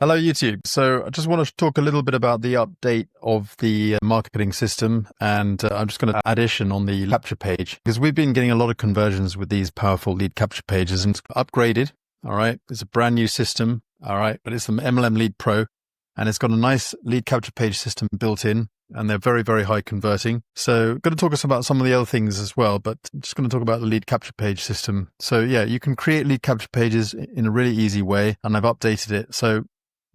Hello, YouTube. So I just want to talk a little bit about the update of the marketing system, and I'm just going to addition on the capture page because we've been getting a lot of conversions with these powerful lead capture pages, and it's upgraded. All right. It's a brand new system. All right. But it's the MLM Lead Pro, and it's got a nice lead capture page system built in, and they're very, very high converting. So going to talk us about some of the other things as well, but I'm just going to talk about the lead capture page system. So yeah, you can create lead capture pages in a really easy way, and I've updated it. So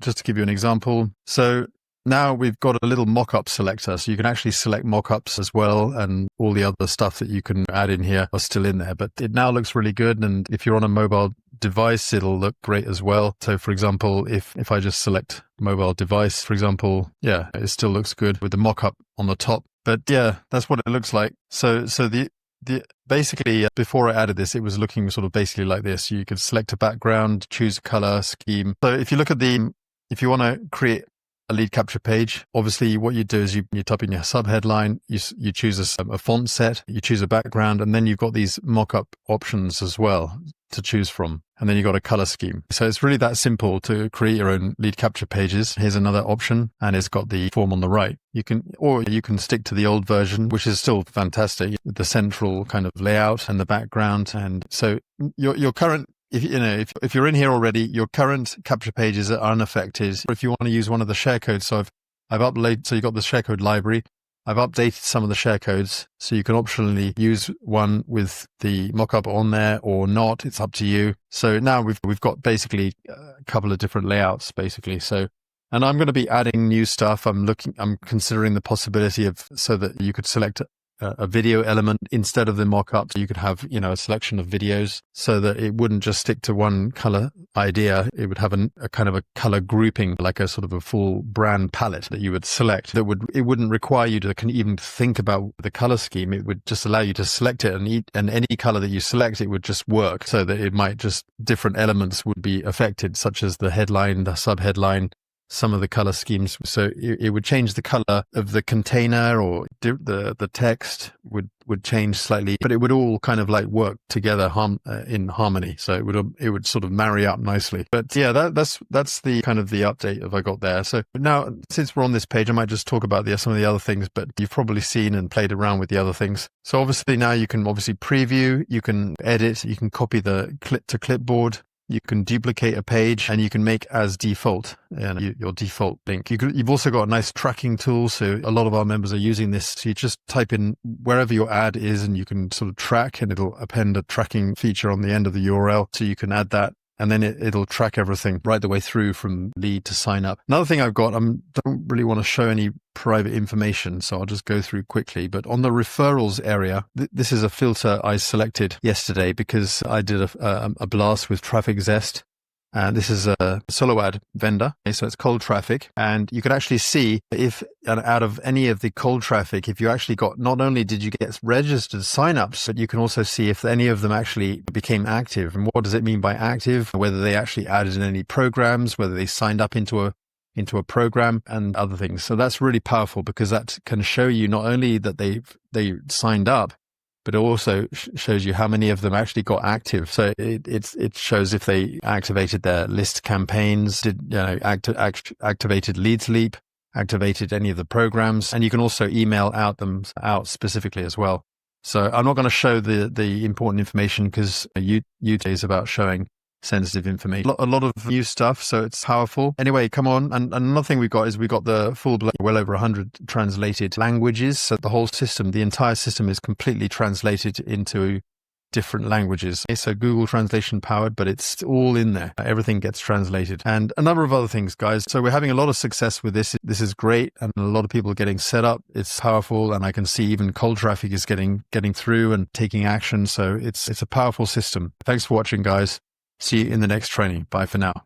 just to give you an example. So now we've got a little mockup selector. So you can actually select mockups as well. And all the other stuff that you can add in here are still in there, but it now looks really good. And if you're on a mobile device, it'll look great as well. So for example, if I just select mobile device, for example, yeah, it still looks good with the mockup on the top. But yeah, that's what it looks like. So basically, before I added this, it was looking sort of basically like this. You could select a background, choose a color scheme. So if you look at if you want to create a lead capture page, obviously what you do is you type in your subheadline, you choose a font set, you choose a background, and then you've got these mock-up options as well to choose from. And then you've got a color scheme. So it's really that simple to create your own lead capture pages. Here's another option, and it's got the form on the right. You can stick to the old version, which is still fantastic, with the central kind of layout and the background. And so your current, if you're in here already, your current capture pages are unaffected. If you want to use one of the share codes, so I've uploaded, so you've got the share code library. I've updated some of the share codes, so you can optionally use one with the mockup on there or not. It's up to you. So now we've got basically a couple of different layouts, basically. So, and I'm going to be adding new stuff. I'm considering the possibility of so that you could select a video element instead of the mock-up. So you could have, a selection of videos so that it wouldn't just stick to one color idea. It would have a kind of a color grouping, like a sort of a full brand palette that you would select. It wouldn't require you to even think about the color scheme. It would just allow you to select it, and any color that you select, it would just work, so that it might just different elements would be affected, such as the headline, the subheadline, some of the color schemes. So it would change the color of the container, or the text would change slightly, but it would all kind of like work together in harmony. So it would sort of marry up nicely. But yeah, that's the kind of the update I got there. So now, since we're on this page, I might just talk about some of the other things, but you've probably seen and played around with the other things. So obviously now you can obviously preview, you can edit, you can copy the clip to clipboard. You can duplicate a page, and you can make as default your default link. You've also got a nice tracking tool. So a lot of our members are using this. So you just type in wherever your ad is, and you can sort of track, and it'll append a tracking feature on the end of the URL. So you can add that, and then it'll track everything right the way through from lead to sign up. Another thing I've got, I don't really want to show any private information, so I'll just go through quickly. But on the referrals area, this is a filter I selected yesterday because I did a blast with Traffic Zest. And this is a solo ad vendor. So it's cold traffic. And you can actually see if out of any of the cold traffic, if you actually got, not only did you get registered signups, but you can also see if any of them actually became active. And what does it mean by active? Whether they actually added in any programs, whether they signed up into a program, and other things. So that's really powerful, because that can show you not only that they signed up, but it also shows you how many of them actually got active. So it shows if they activated their list campaigns, activated Leads Leap, activated any of the programs, and you can also email out specifically as well. So I'm not going to show the important information, because YouTube is about showing sensitive information. A lot of new stuff, so it's powerful. Anyway, come on. And another thing we've got the full, well over 100 translated languages. So the whole system, the entire system is completely translated into different languages. So Google Translation powered, but it's all in there. Everything gets translated. And a number of other things, guys. So we're having a lot of success with this. This is great. And a lot of people are getting set up. It's powerful. And I can see even cold traffic is getting through and taking action. So it's a powerful system. Thanks for watching, guys. See you in the next training. Bye for now.